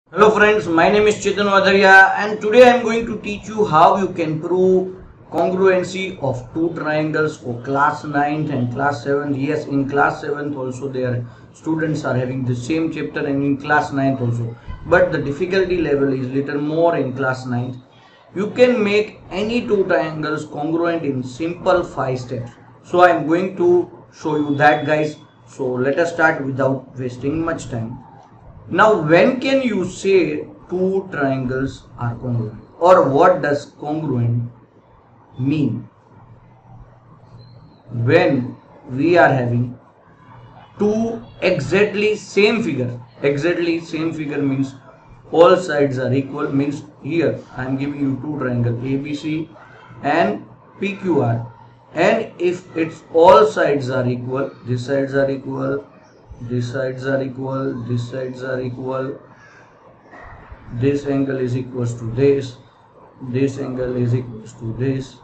Hello friends, my name is Chetan Vadaria and today I am going to teach you how you can prove congruency of two triangles for class 9th and class 7th. Yes, in class 7th also their students are having the same chapter and in class 9th also. But the difficulty level is little more in class 9th. You can make any two triangles congruent in simple 5 steps. So I am going to show you that, guys. So let us start without wasting much time. Now, when can you say two triangles are congruent, or what does congruent mean? When we are having two exactly same figure means all sides are equal, means here I am giving you two triangles ABC and PQR, and if its all sides are equal, these sides are equal, these sides are equal, these sides are equal, this angle is equals to this angle is equals to this,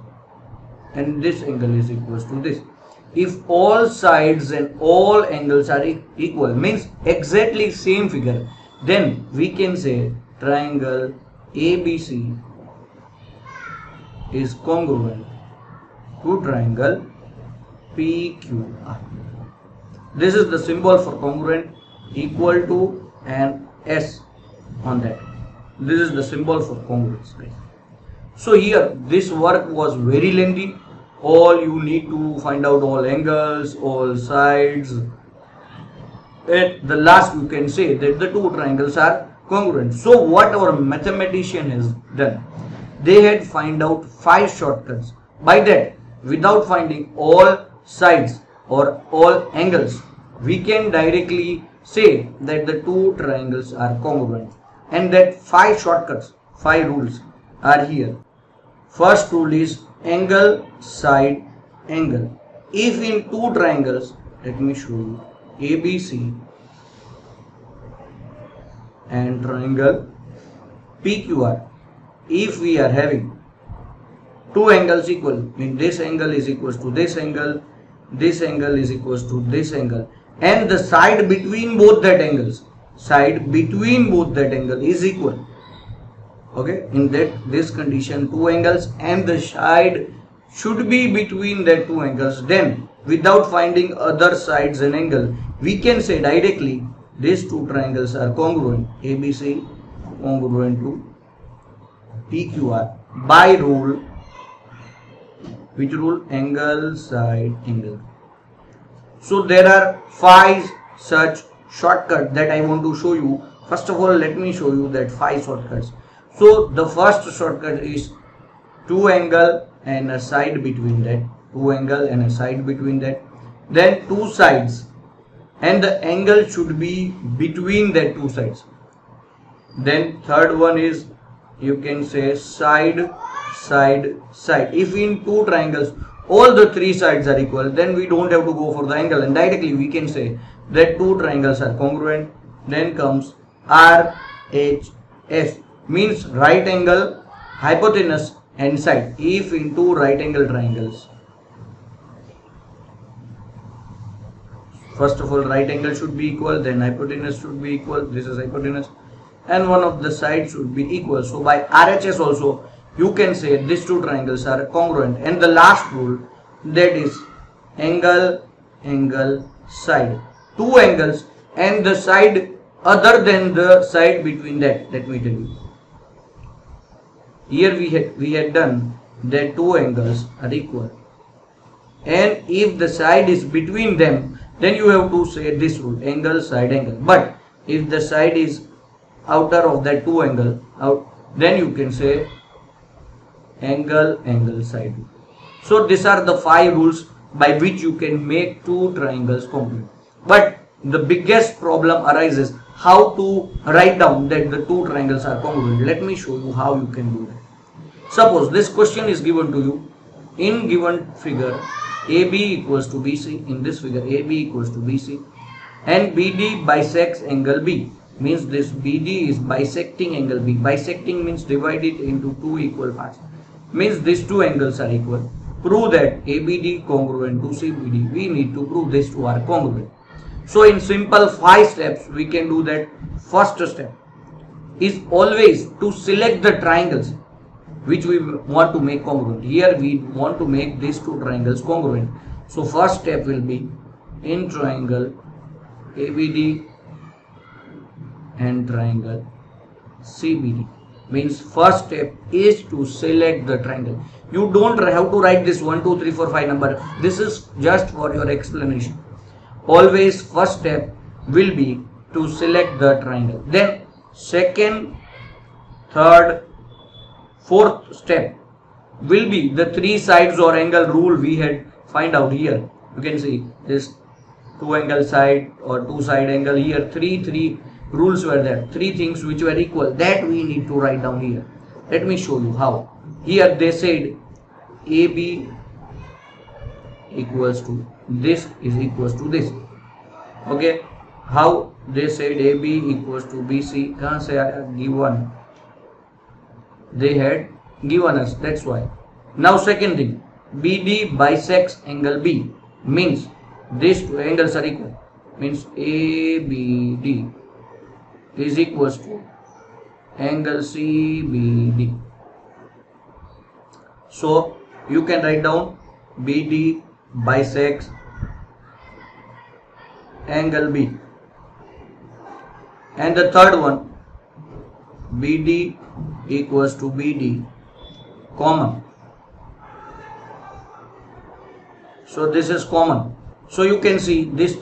and this angle is equals to this. If all sides and all angles are equal, means exactly same figure, then we can say triangle ABC is congruent to triangle PQR. This is the symbol for congruent, equal to and S on that. This is the symbol for congruence, guys. So here this work was very lengthy. All you need to find out all angles, all sides. At the last you can say that the two triangles are congruent. So what our mathematician has done, they had find out 5 shortcuts. By that, without finding all sides or all angles, we can directly say that the two triangles are congruent, and that 5 shortcuts, 5 rules are here. First rule is angle, side, angle. If in two triangles, let me show you, ABC and triangle PQR, if we are having two angles equal, means this angle is equals to this angle is equals to this angle, and the side between both that angles, is equal. Okay, in this condition, two angles and the side should be between that two angles, then without finding other sides and angle, we can say directly these two triangles are congruent, ABC congruent to PQR, by rule, which rule? Angle, side, angle. So there are 5 such shortcuts that I want to show you. First of all, let me show you that 5 shortcuts. So the first shortcut is two angle and a side between that, then two sides and the angle should be between that two sides. Then third one is, you can say side, side, side. If in two triangles all the 3 sides are equal, then we don't have to go for the angle, and directly we can say that two triangles are congruent. Then comes RHS, means right angle, hypotenuse and side. If in two right angle triangles, first of all right angle should be equal, then hypotenuse should be equal, this is hypotenuse, and one of the sides should be equal. So by RHS also you can say these two triangles are congruent. And the last rule, that is angle, angle, side. Two angles and the side other than the side between that. Let me tell you. Here we had done that two angles are equal, and if the side is between them, then you have to say this rule, angle, side, angle. But if the side is outer of that two angle, then you can say angle, angle, side. So these are the 5 rules by which you can make two triangles congruent. But the biggest problem arises how to write down that the two triangles are congruent. Let me show you how you can do that. Suppose this question is given to you. In given figure, AB equals to BC. In this figure, AB equals to BC, and BD bisects angle B. Means this BD is bisecting angle B. Bisecting means divide it into two equal parts. Means these two angles are equal. Prove that ABD congruent to CBD. We need to prove these two are congruent. So in simple 5 steps we can do that. First step, is always to select the triangles which we want to make congruent. Here we want to make these two triangles congruent. So first step will be in triangle ABD and triangle CBD. Means first step is to select the triangle. You don't have to write this 1, 2, 3, 4, 5 number. This is just for your explanation. Always first step will be to select the triangle. Then second, third, fourth step will be the three sides or angle rule we had find out here. You can see this two angle side or two side angle here. Three rules were there. Three things which were equal that we need to write down here. Let me show you how. Here they said AB equals to this is equals to this. Okay. How they said AB equals to BC? Kahan se aaya? Given. They had given us, that's why. Now second thing, BD bisects angle B, means these two angles are equal, means ABD is equals to angle CBD. So you can write down BD bisects angle B. And the third one, BD equals to BD common. So this is common. So you can see these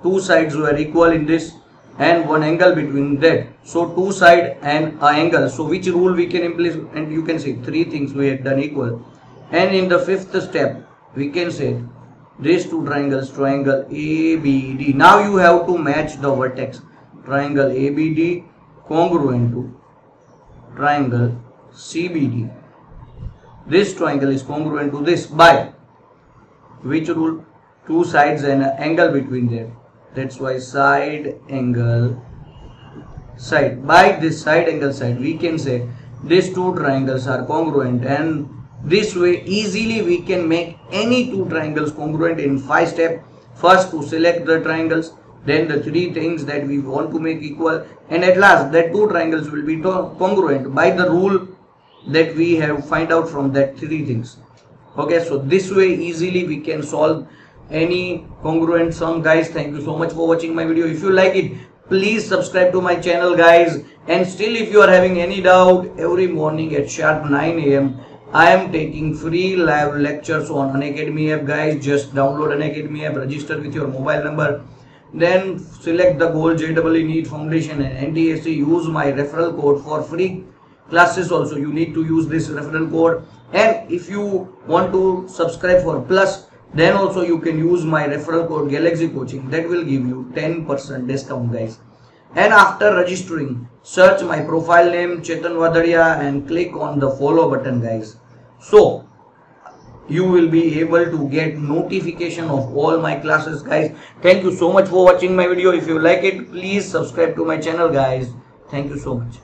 two sides were equal in this and one angle between that. So two side and an angle. So which rule we can implement? And you can see three things we have done equal. And in the fifth step we can say these two triangles, triangle ABD. Now you have to match the vertex. Triangle ABD congruent to triangle CBD. This triangle is congruent to this by which rule? Two sides and an angle between them. That's why side angle side. By this side angle side we can say these two triangles are congruent, and this way easily we can make any two triangles congruent in 5 steps. First to select the triangles, then the three things that we want to make equal, and at last that two triangles will be congruent by the rule that we have find out from that three things. Okay, so this way easily we can solve any congruent sum, guys. Thank you so much for watching my video. If you like it, please subscribe to my channel, guys. And still, if you are having any doubt, every morning at sharp 9 AM I am taking free live lectures on Unacademy app, guys. Just download Unacademy app, register with your mobile number, then select the goal JEE NEET Foundation and NTSC. Use my referral code for free classes. Also you need to use this referral code, and if you want to subscribe for plus, then also you can use my referral code Galaxy Coaching. That will give you 10% discount, guys. And after registering, search my profile name Chetan Vadadia and click on the follow button, guys. So you will be able to get notification of all my classes, guys. Thank you so much for watching my video. If you like it, please subscribe to my channel, guys. Thank you so much.